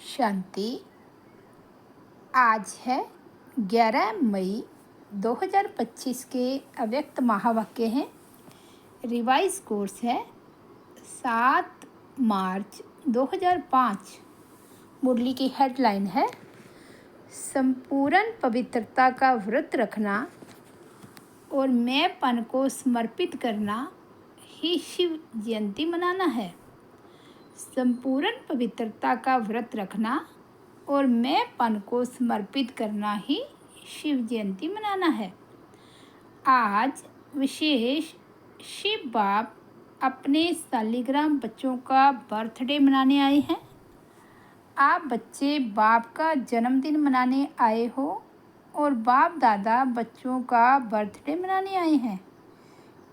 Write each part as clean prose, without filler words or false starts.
शांति। आज है 11 मई 2025 के अव्यक्त महावाक्य हैं। रिवाइज कोर्स है 7 मार्च 2005। मुरली की हेडलाइन है संपूर्ण पवित्रता का व्रत रखना और मैंपन को समर्पित करना ही शिव जयंती मनाना है। संपूर्ण पवित्रता का व्रत रखना और मैंपन को समर्पित करना ही शिव जयंती मनाना है। आज विशेष शिव बाप अपने सालिग्राम बच्चों का बर्थडे मनाने आए हैं। आप बच्चे बाप का जन्मदिन मनाने आए हो और बाप दादा बच्चों का बर्थडे मनाने आए हैं,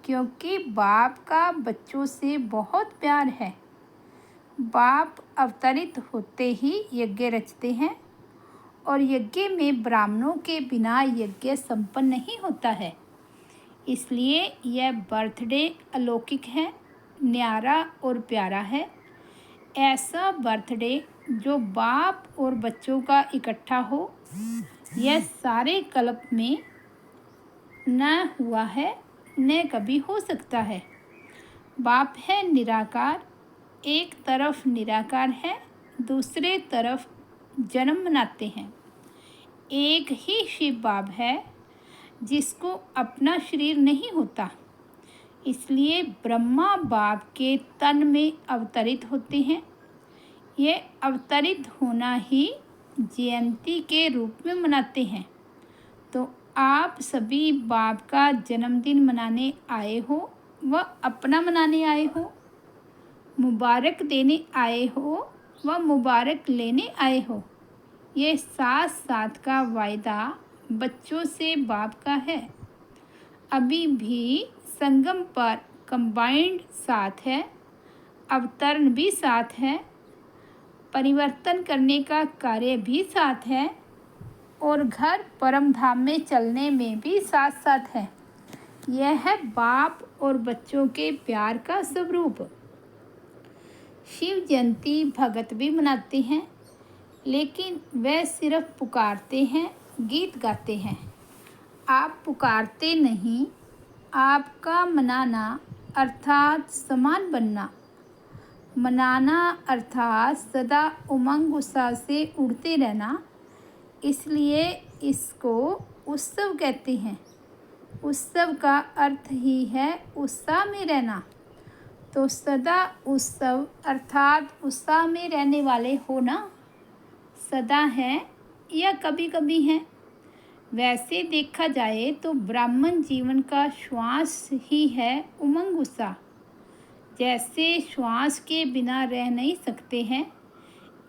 क्योंकि बाप का बच्चों से बहुत प्यार है। बाप अवतरित होते ही यज्ञ रचते हैं और यज्ञ में ब्राह्मणों के बिना यज्ञ संपन्न नहीं होता है। इसलिए यह बर्थडे अलौकिक है, न्यारा और प्यारा है। ऐसा बर्थडे जो बाप और बच्चों का इकट्ठा हो, यह सारे कल्प में न हुआ है न कभी हो सकता है। बाप है निराकार, एक तरफ निराकार है, दूसरे तरफ जन्म मनाते हैं। एक ही शिव बाप है जिसको अपना शरीर नहीं होता, इसलिए ब्रह्मा बाप के तन में अवतरित होते हैं। ये अवतरित होना ही जयंती के रूप में मनाते हैं। तो आप सभी बाप का जन्मदिन मनाने आए हो व अपना मनाने आए हो, मुबारक देने आए हो व मुबारक लेने आए हो। ये साथ साथ का वायदा बच्चों से बाप का है। अभी भी संगम पर कंबाइंड साथ है, अवतरण भी साथ है, परिवर्तन करने का कार्य भी साथ है और घर परम धाम में चलने में भी साथ साथ है। यह है बाप और बच्चों के प्यार का स्वरूप। शिव जयंती भगत भी मनाते हैं, लेकिन वे सिर्फ पुकारते हैं, गीत गाते हैं। आप पुकारते नहीं, आपका मनाना अर्थात समान बनना। मनाना अर्थात सदा उमंग उत्साह से उड़ते रहना, इसलिए इसको उत्सव कहते हैं। उत्सव का अर्थ ही है उत्साह में रहना। तो सदा उत्सव अर्थात उत्साह में रहने वाले हो ना। सदा हैं या कभी कभी हैं। वैसे देखा जाए तो ब्राह्मण जीवन का श्वास ही है उमंग उत्साह। जैसे श्वास के बिना रह नहीं सकते हैं,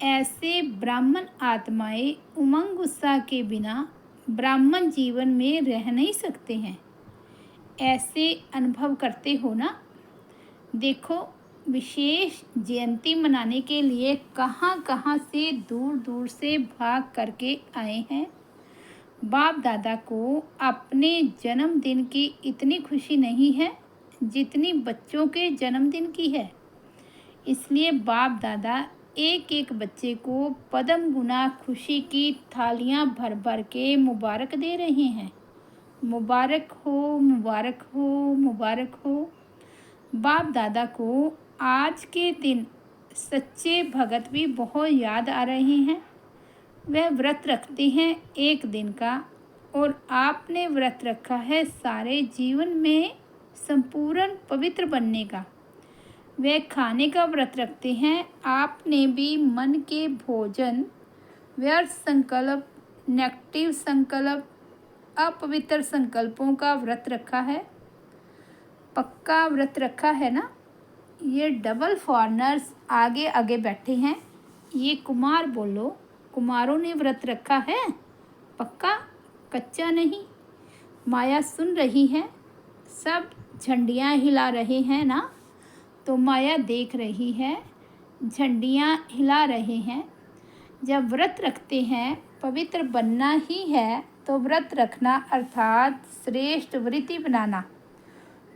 ऐसे ब्राह्मण आत्माएं उमंग उत्साह के बिना ब्राह्मण जीवन में रह नहीं सकते हैं। ऐसे अनुभव करते हो ना। देखो, विशेष जयंती मनाने के लिए कहाँ कहाँ से दूर दूर से भाग करके आए हैं। बाप दादा को अपने जन्मदिन की इतनी खुशी नहीं है जितनी बच्चों के जन्मदिन की है। इसलिए बाप दादा एक एक बच्चे को पदम गुना खुशी की थालियाँ भर भर के मुबारक दे रहे हैं। मुबारक हो, मुबारक हो, मुबारक हो। बाप दादा को आज के दिन सच्चे भगत भी बहुत याद आ रहे हैं। वह व्रत रखते हैं एक दिन का और आपने व्रत रखा है सारे जीवन में संपूर्ण पवित्र बनने का। वह खाने का व्रत रखते हैं। आपने भी मन के भोजन, व्यर्थ संकल्प, नेगेटिव संकल्प, अपवित्र संकल्पों का व्रत रखा है। पक्का व्रत रखा है ना। ये डबल फॉरनर्स आगे आगे बैठे हैं। ये कुमार बोलो, कुमारों ने व्रत रखा है पक्का, कच्चा नहीं। माया सुन रही है, सब झंडियाँ हिला रहे हैं ना। तो माया देख रही है, झंडियाँ हिला रहे हैं। जब व्रत रखते हैं पवित्र बनना ही है, तो व्रत रखना अर्थात श्रेष्ठ वृत्ति बनाना।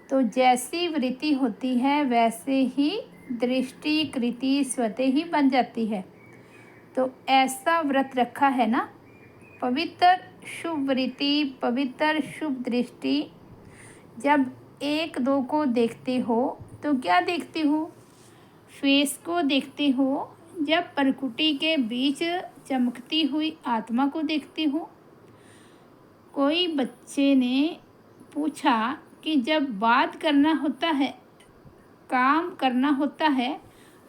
तो जैसी वृत्ति होती है वैसे ही दृष्टि कृति स्वतः ही बन जाती है। तो ऐसा व्रत रखा है ना, पवित्र शुभ रीति, पवित्र शुभ दृष्टि। जब 1-2 को देखते हो तो क्या देखती हो? फेस को देखती हो। जब प्रकृति के बीच चमकती हुई आत्मा को देखती हो। कोई बच्चे ने पूछा कि जब बात करना होता है, काम करना होता है,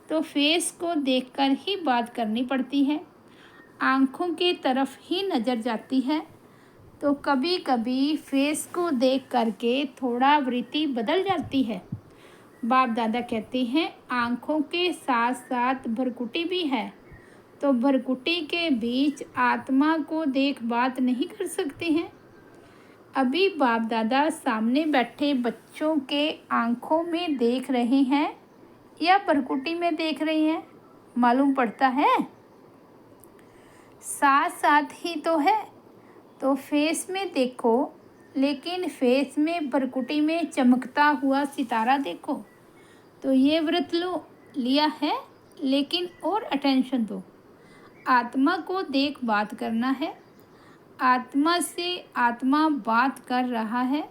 तो फेस को देखकर ही बात करनी पड़ती है, आँखों की तरफ ही नज़र जाती है। तो कभी कभी फेस को देख करके थोड़ा वृत्ति बदल जाती है। बाप दादा कहते हैं आँखों के साथ साथ भ्रुकुटी भी है, तो भ्रुकुटी के बीच आत्मा को देख बात नहीं कर सकते हैं। अभी बाप दादा सामने बैठे बच्चों के आँखों में देख रहे हैं या भ्रुकुटी में देख रहे हैं, मालूम पड़ता है? साथ साथ ही तो है। तो फेस में देखो, लेकिन फेस में भ्रुकुटी में चमकता हुआ सितारा देखो। तो ये व्रत लिया है, लेकिन और अटेंशन दो। आत्मा को देख बात करना है, आत्मा से आत्मा बात कर रहा है,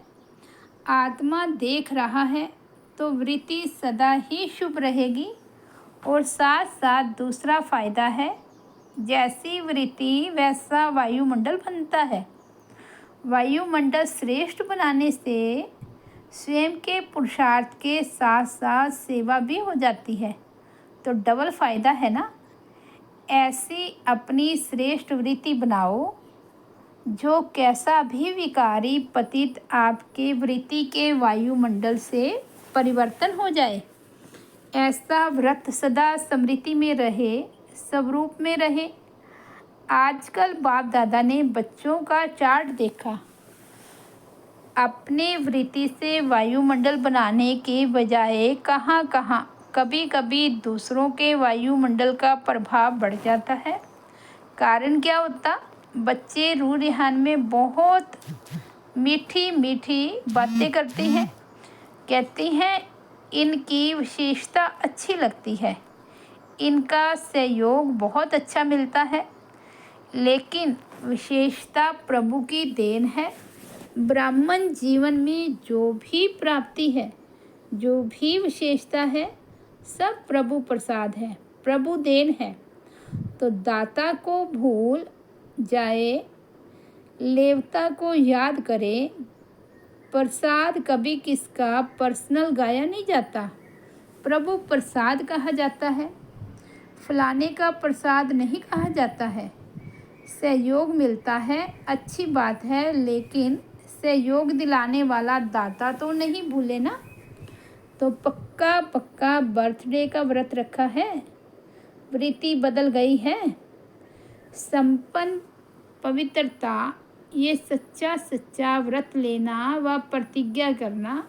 आत्मा देख रहा है, तो वृत्ति सदा ही शुभ रहेगी। और साथ साथ दूसरा फ़ायदा है, जैसी वृत्ति वैसा वायुमंडल बनता है। वायुमंडल श्रेष्ठ बनाने से स्वयं के पुरुषार्थ के साथ साथ सेवा भी हो जाती है, तो डबल फ़ायदा है ना। ऐसी अपनी श्रेष्ठ वृत्ति बनाओ जो कैसा भी विकारी पतित आपके वृत्ति के वायुमंडल से परिवर्तन हो जाए। ऐसा व्रत सदा स्मृति में रहे, स्वरूप में रहे। आजकल बाप दादा ने बच्चों का चार्ट देखा, अपने वृत्ति से वायुमंडल बनाने के बजाय कहाँ कहाँ कभी कभी दूसरों के वायुमंडल का प्रभाव बढ़ जाता है। कारण क्या होता? बच्चे रूह रिहान में बहुत मीठी मीठी बातें करते हैं, कहते हैं इनकी विशेषता अच्छी लगती है, इनका सहयोग बहुत अच्छा मिलता है। लेकिन विशेषता प्रभु की देन है। ब्राह्मण जीवन में जो भी प्राप्ति है, जो भी विशेषता है, सब प्रभु प्रसाद है, प्रभु देन है। तो दाता को भूल जाए, लेवता को याद करे। प्रसाद कभी किसका पर्सनल गाया नहीं जाता, प्रभु प्रसाद कहा जाता है, फलाने का प्रसाद नहीं कहा जाता है। सहयोग मिलता है, अच्छी बात है, लेकिन सहयोग दिलाने वाला दाता तो नहीं भूले ना। तो पक्का पक्का बर्थडे का व्रत रखा है, वृत्ति बदल गई है। संपन्न पवित्रता, ये सच्चा सच्चा व्रत लेना व प्रतिज्ञा करना।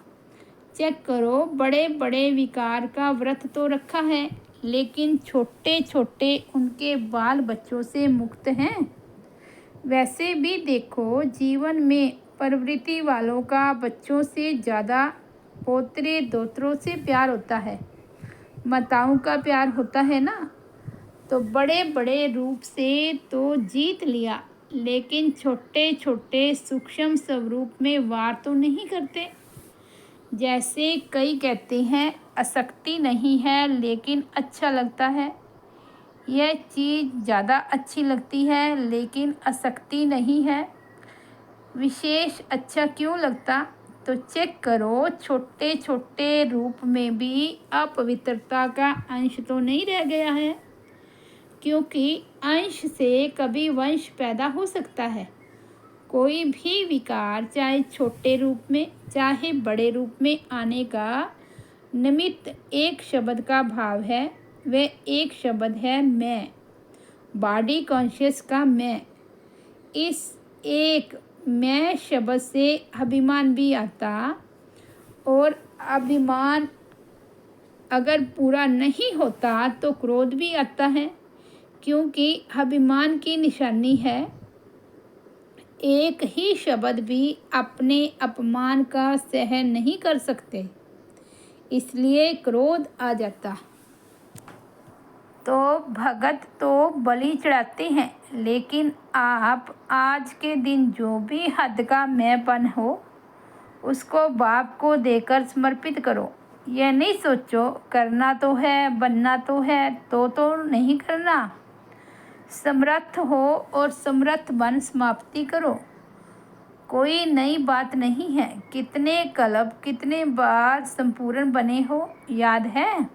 चेक करो, बड़े बड़े विकार का व्रत तो रखा है, लेकिन छोटे छोटे उनके बाल बच्चों से मुक्त हैं। वैसे भी देखो, जीवन में प्रवृत्ति वालों का बच्चों से ज़्यादा पोतरे दोतरों से प्यार होता है, माताओं का प्यार होता है ना। तो बड़े बड़े रूप से तो जीत लिया, लेकिन छोटे छोटे सूक्ष्म स्वरूप में वार तो नहीं करते। जैसे कई कहते हैं आसक्ति नहीं है, लेकिन अच्छा लगता है। यह चीज़ ज़्यादा अच्छी लगती है, लेकिन आसक्ति नहीं है। विशेष अच्छा क्यों लगता? तो चेक करो, छोटे छोटे रूप में भी अपवित्रता का अंश तो नहीं रह गया है, क्योंकि अंश से कभी वंश पैदा हो सकता है। कोई भी विकार चाहे छोटे रूप में चाहे बड़े रूप में आने का निमित्त एक शब्द का भाव है। वह एक शब्द है मैं, बॉडी कॉन्शियस का मैं। इस एक मैं शब्द से अभिमान भी आता, और अभिमान अगर पूरा नहीं होता तो क्रोध भी आता है, क्योंकि अभिमान की निशानी है एक ही शब्द भी अपने अपमान का सहन नहीं कर सकते, इसलिए क्रोध आ जाता। तो भगत तो बलि चढ़ाते हैं, लेकिन आप आज के दिन जो भी हद का मैंपन हो उसको बाप को देकर समर्पित करो। यह नहीं सोचो करना तो है, बनना तो है, तो नहीं करना। समर्थ हो और समर्थ बन समाप्ति करो। कोई नई बात नहीं है। कितने कल्प कितने बार संपूर्ण बने हो, याद है?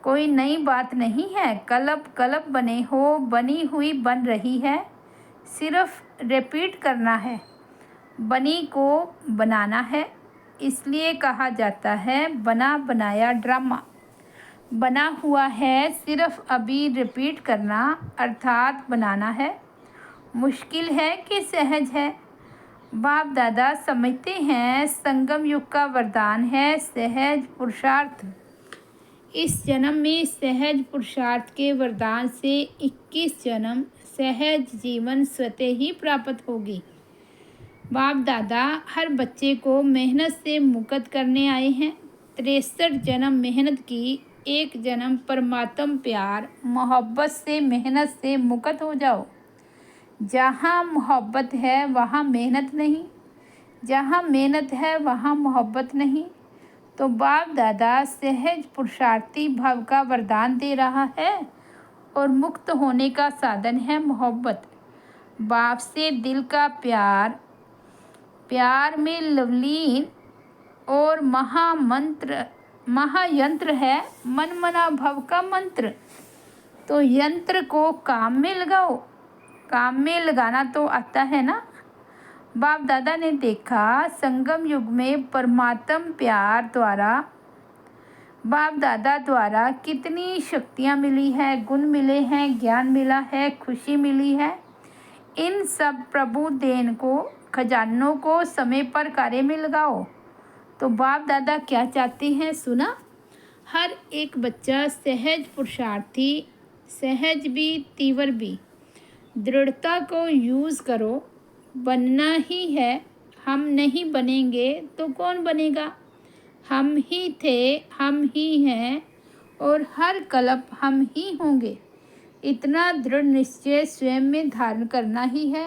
कोई नई बात नहीं है। कल्प कल्प बने हो, बनी हुई बन रही है, सिर्फ रिपीट करना है। बनी को बनाना है, इसलिए कहा जाता है बना बनाया ड्रामा। बना हुआ है, सिर्फ अभी रिपीट करना अर्थात बनाना है। मुश्किल है कि सहज है? बाप दादा समझते हैं संगम युग का वरदान है सहज पुरुषार्थ। इस जन्म में सहज पुरुषार्थ के वरदान से 21 जन्म सहज जीवन स्वतः ही प्राप्त होगी। बाप दादा हर बच्चे को मेहनत से मुक्त करने आए हैं। 63 जन्म मेहनत की, एक जन्म परमात्म प्यार मोहब्बत से मेहनत से मुक्त हो जाओ। जहाँ मोहब्बत है वहाँ मेहनत नहीं, जहाँ मेहनत है वहाँ मोहब्बत नहीं। तो बाप दादा सहज पुरुषार्थी भाव का वरदान दे रहा है और मुक्त होने का साधन है मोहब्बत। बाप से दिल का प्यार, प्यार में लवलीन और महायंत्र है मन मना भव का मंत्र। तो यंत्र को काम में लगाओ। काम में लगाना तो आता है ना। बाप दादा ने देखा संगम युग में परमात्म प्यार द्वारा बाप दादा द्वारा कितनी शक्तियाँ मिली है, गुण मिले हैं, ज्ञान मिला है, खुशी मिली है। इन सब प्रभु देन को, खजानों को समय पर कार्य में लगाओ। तो बाप दादा क्या चाहते हैं, सुना? हर एक बच्चा सहज पुरुषार्थी, सहज भी तीव्र भी। दृढ़ता को यूज़ करो। बनना ही है। हम नहीं बनेंगे तो कौन बनेगा? हम ही थे, हम ही हैं और हर कल्प हम ही होंगे। इतना दृढ़ निश्चय स्वयं में धारण करना ही है।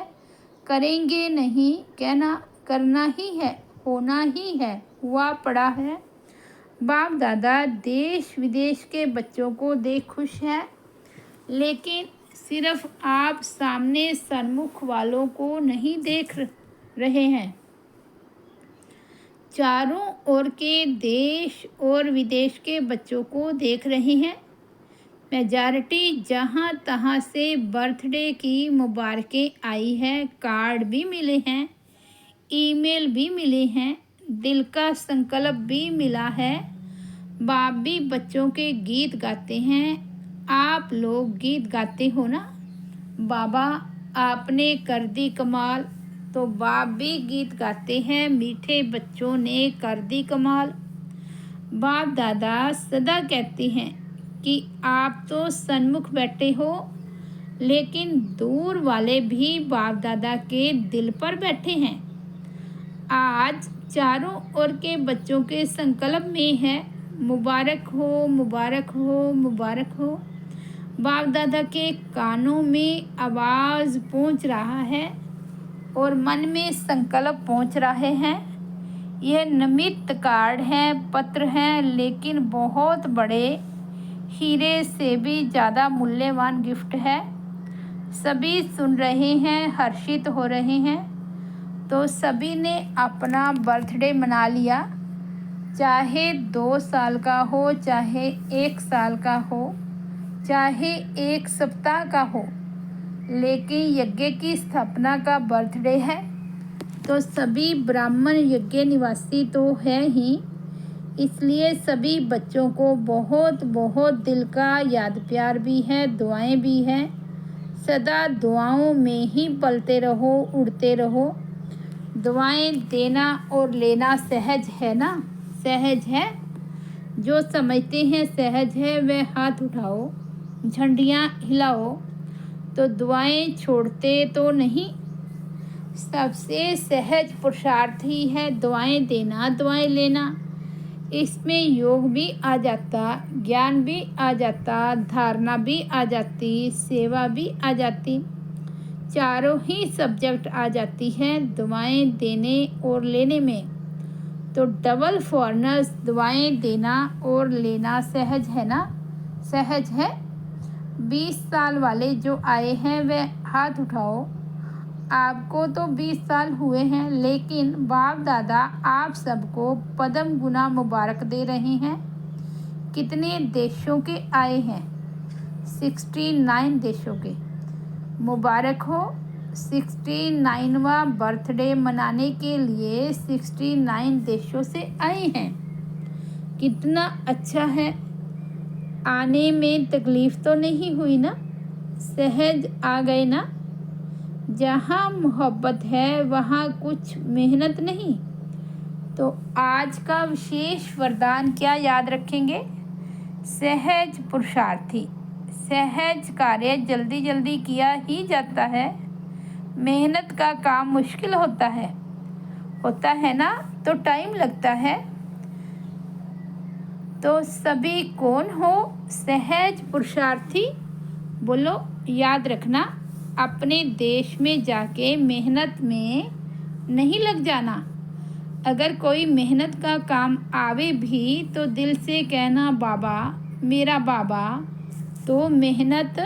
करेंगे नहीं कहना, करना ही है, होना ही है, हुआ पड़ा है। बाप दादा देश विदेश के बच्चों को देख खुश है, लेकिन सिर्फ आप सामने सन्मुख वालों को नहीं देख रहे हैं, चारों ओर के देश और विदेश के बच्चों को देख रहे हैं। मेजॉरिटी जहाँ तहाँ से बर्थडे की मुबारकें आई है, कार्ड भी मिले हैं, ईमेल भी मिले हैं, दिल का संकल्प भी मिला है। बाप भी बच्चों के गीत गाते हैं। आप लोग गीत गाते हो ना? बाबा आपने कर दी कमाल। तो बाप भी गीत गाते हैं, मीठे बच्चों ने कर दी कमाल। बाप दादा सदा कहते हैं कि आप तो सन्मुख बैठे हो, लेकिन दूर वाले भी बाप दादा के दिल पर बैठे हैं। आज चारों ओर के बच्चों के संकल्प में है मुबारक हो, मुबारक हो, मुबारक हो। बाप दादा के कानों में आवाज़ पहुंच रहा है और मन में संकल्प पहुंच रहे हैं। यह निमित्त कार्ड हैं, पत्र हैं, लेकिन बहुत बड़े हीरे से भी ज़्यादा मूल्यवान गिफ्ट है। सभी सुन रहे हैं, हर्षित हो रहे हैं। तो सभी ने अपना बर्थडे मना लिया, चाहे 2 साल का हो, चाहे 1 साल का हो, चाहे 1 सप्ताह का हो, लेकिन यज्ञ की स्थापना का बर्थडे है। तो सभी ब्राह्मण यज्ञ निवासी तो है ही, इसलिए सभी बच्चों को बहुत बहुत दिल का याद प्यार भी है, दुआएं भी हैं। सदा दुआओं में ही पलते रहो, उड़ते रहो। दुआएं देना और लेना सहज है ना? सहज है। जो समझते हैं सहज है वह हाथ उठाओ, झंडियाँ हिलाओ। तो दुआएं छोड़ते तो नहीं। सबसे सहज पुरुषार्थ ही है दुआएं देना, दुआएं लेना। इसमें योग भी आ जाता, ज्ञान भी आ जाता, धारणा भी आ जाती, सेवा भी आ जाती, चारों ही सब्जेक्ट आ जाती हैं दुआएं देने और लेने में। तो डबल फॉरनर्स दुआएं देना और लेना सहज है ना, सहज है। 20 साल वाले जो आए हैं वे हाथ उठाओ। आपको तो 20 साल हुए हैं, लेकिन बाप दादा आप सबको पद्म गुना मुबारक दे रहे हैं। कितने देशों के आए हैं? 69 देशों के। मुबारक हो। 69वां बर्थडे मनाने के लिए 69 देशों से आए हैं। कितना अच्छा है। आने में तकलीफ़ तो नहीं हुई ना, सहज आ गए ना। जहाँ मोहब्बत है वहाँ कुछ मेहनत नहीं। तो आज का विशेष वरदान क्या याद रखेंगे? सहज पुरुषार्थी। सहज कार्य जल्दी जल्दी किया ही जाता है। मेहनत का काम मुश्किल होता है ना, तो टाइम लगता है। तो सभी कौन हो? सहज पुरुषार्थी। बोलो, याद रखना, अपने देश में जाके मेहनत में नहीं लग जाना। अगर कोई मेहनत का काम आवे भी तो दिल से कहना बाबा, मेरा बाबा, तो मेहनत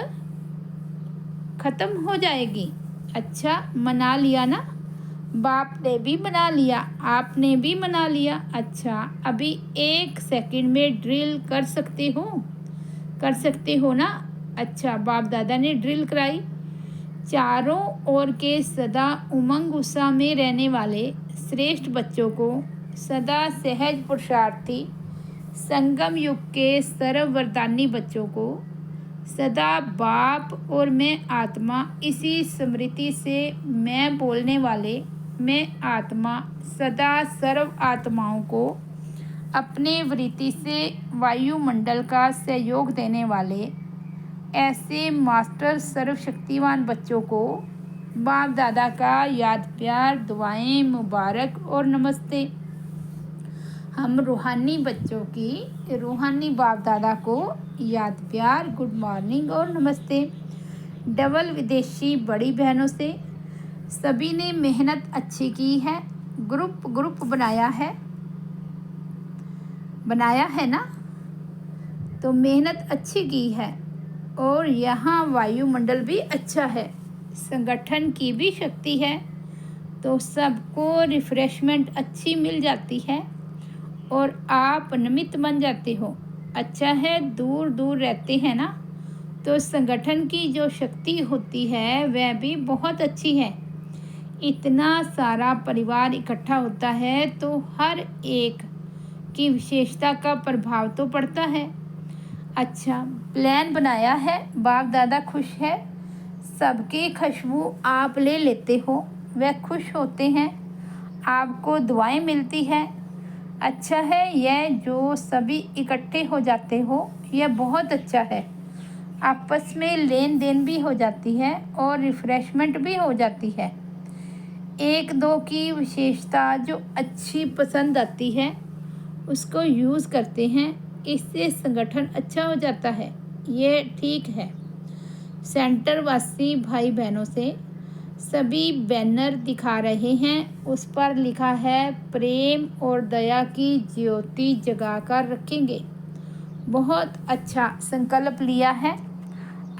ख़त्म हो जाएगी। अच्छा, मना लिया ना, बाप ने भी मना लिया, आपने भी मना लिया। अच्छा, अभी 1 सेकंड में ड्रिल कर सकते हो ना। अच्छा, बाप दादा ने ड्रिल कराई। चारों ओर के सदा उमंग उत्साह में रहने वाले श्रेष्ठ बच्चों को, सदा सहज पुरुषार्थी संगम युग के सर्व वरदानी बच्चों को, सदा बाप और मैं आत्मा, इसी स्मृति से मैं बोलने वाले मैं आत्मा, सदा सर्व आत्माओं को अपने वृत्ति से वायुमंडल का सहयोग देने वाले ऐसे मास्टर सर्वशक्तिवान बच्चों को बाप दादा का याद प्यार, दुआएं, मुबारक और नमस्ते। हम रूहानी बच्चों की रूहानी बाप दादा को याद प्यार, गुड मॉर्निंग और नमस्ते। डबल विदेशी बड़ी बहनों से सभी ने मेहनत अच्छी की है, ग्रुप बनाया है ना, तो मेहनत अच्छी की है। और यहाँ वायुमंडल भी अच्छा है, संगठन की भी शक्ति है, तो सबको रिफ्रेशमेंट अच्छी मिल जाती है और आप निमित्त बन जाते हो। अच्छा है, दूर दूर रहते हैं ना, तो संगठन की जो शक्ति होती है वह भी बहुत अच्छी है। इतना सारा परिवार इकट्ठा होता है तो हर एक की विशेषता का प्रभाव तो पड़ता है। अच्छा, प्लान बनाया है, बाप दादा खुश है, सबकी खुशबू आप ले लेते हो, वह खुश होते हैं, आपको दुआएं मिलती है। अच्छा है, यह जो सभी इकट्ठे हो जाते हो यह बहुत अच्छा है। आपस में लेन देन भी हो जाती है और रिफ़्रेशमेंट भी हो जाती है। एक दो की विशेषता जो अच्छी पसंद आती है उसको यूज़ करते हैं, इससे संगठन अच्छा हो जाता है। ये ठीक है। सेंटर वासी भाई बहनों से सभी बैनर दिखा रहे हैं, उस पर लिखा है प्रेम और दया की ज्योति जगाकर रखेंगे। बहुत अच्छा संकल्प लिया है।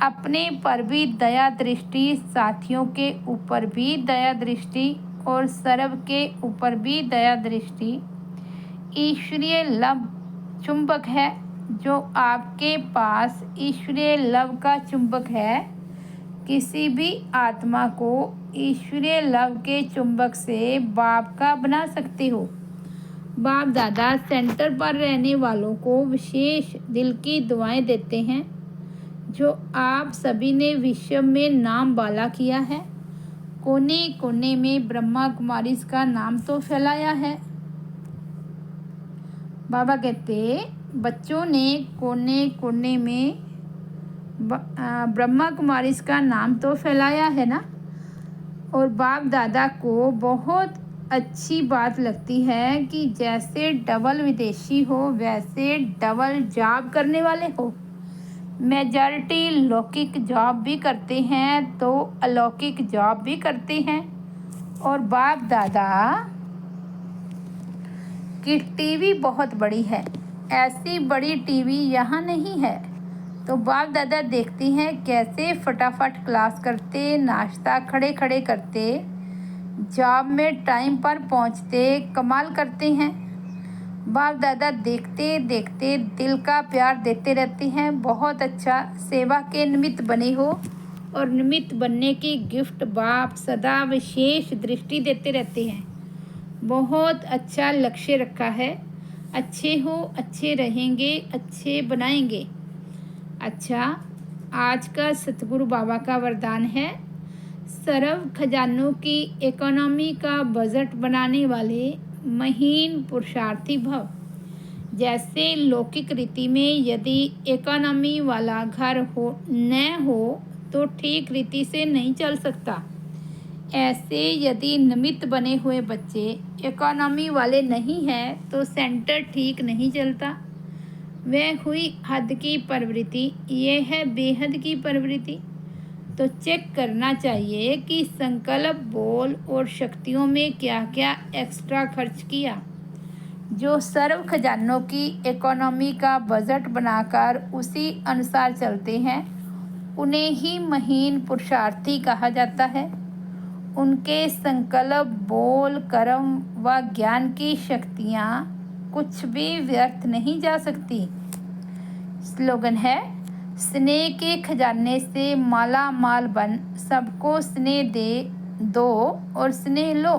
अपने पर भी दया दृष्टि, साथियों के ऊपर भी दया दृष्टि और सर्व के ऊपर भी दया दृष्टि। ईश्वरीय लव चुंबक है, जो आपके पास ईश्वरीय लव का चुंबक है। किसी भी आत्मा को ईश्वरीय लव के चुंबक से बाप का बना सकते हो। बाप दादा सेंटर पर रहने वालों को विशेष दिल की दुआएं देते हैं, जो आप सभी ने विश्व में नाम बाला किया है। कोने कोने में ब्रह्मा कुमारी का नाम तो फैलाया है। बाबा कहते बच्चों ने कोने कोने में ब्रह्मा कुमारी का नाम तो फैलाया है ना। और बाप दादा को बहुत अच्छी बात लगती है कि जैसे डबल विदेशी हो वैसे डबल जॉब करने वाले हो। मेजॉरिटी लौकिक जॉब भी करते हैं तो अलौकिक जॉब भी करते हैं। और बाप दादा की टीवी बहुत बड़ी है, ऐसी बड़ी टीवी यहाँ नहीं है। तो बाप दादा देखते हैं कैसे फटाफट क्लास करते, नाश्ता खड़े खड़े करते, जॉब में टाइम पर पहुँचते, कमाल करते हैं। बाप दादा देखते देखते दिल का प्यार देते रहते हैं। बहुत अच्छा, सेवा के निमित्त बने हो और निमित्त बनने की गिफ्ट बाप सदा विशेष दृष्टि देते रहते हैं। बहुत अच्छा लक्ष्य रखा है। अच्छे हो, अच्छे रहेंगे, अच्छे बनाएंगे। अच्छा, आज का सतगुरु बाबा का वरदान है, सर्व खजानों की इकोनॉमी का बजट बनाने वाले महीन पुरुषार्थी भव। जैसे लौकिक रीति में यदि इकोनॉमी वाला घर न हो तो ठीक रीति से नहीं चल सकता। ऐसे यदि निमित्त बने हुए बच्चे इकोनॉमी वाले नहीं हैं तो सेंटर ठीक नहीं चलता। वह हुई हद की प्रवृत्ति, ये है बेहद की प्रवृत्ति। तो चेक करना चाहिए कि संकल्प, बोल और शक्तियों में क्या क्या एक्स्ट्रा खर्च किया। जो सर्व खजानों की इकोनॉमी का बजट बनाकर उसी अनुसार चलते हैं उन्हें ही महीन पुरुषार्थी कहा जाता है। उनके संकल्प, बोल, कर्म व ज्ञान की शक्तियाँ कुछ भी व्यर्थ नहीं जा सकती। स्लोगन है, स्नेह के खजाने से माला माल बन, सबको स्नेह दे दो और स्नेह लो।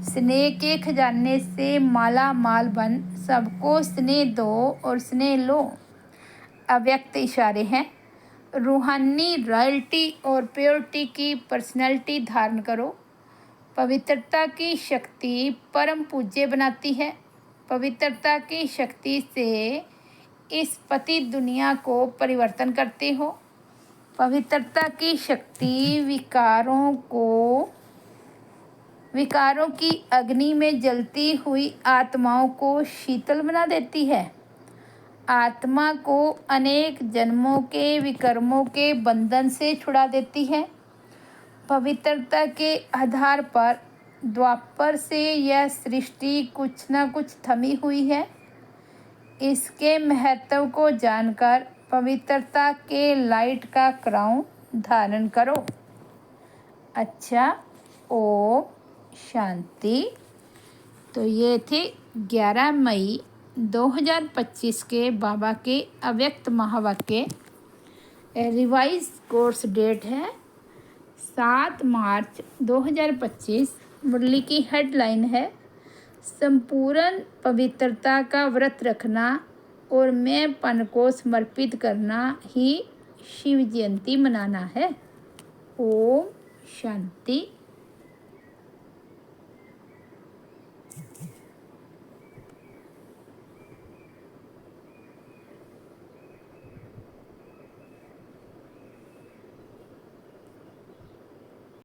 स्नेह के खजाने से माला माल बन, सबको स्नेह दो और स्नेह लो। अव्यक्त इशारे हैं, रूहानी रॉयल्टी और प्योरिटी की पर्सनैलिटी धारण करो। पवित्रता की शक्ति परम पूज्य बनाती है। पवित्रता की शक्ति से इस पतित दुनिया को परिवर्तन करते हो। पवित्रता की शक्ति विकारों की अग्नि में जलती हुई आत्माओं को शीतल बना देती है। आत्मा को अनेक जन्मों के विकर्मों के बंधन से छुड़ा देती है। पवित्रता के आधार पर द्वापर से यह सृष्टि कुछ न कुछ थमी हुई है। इसके महत्व को जानकर पवित्रता के लाइट का क्राउन धारण करो। अच्छा, ओम शांति। तो ये थे 11 मई 2025 के बाबा के अव्यक्त महावाक्य। रिवाइज कोर्स डेट है 7 मार्च 2025। मुरली की हेडलाइन है, संपूर्ण पवित्रता का व्रत रखना और मैंपन को समर्पित करना ही शिव जयंती मनाना है। ओम शांति।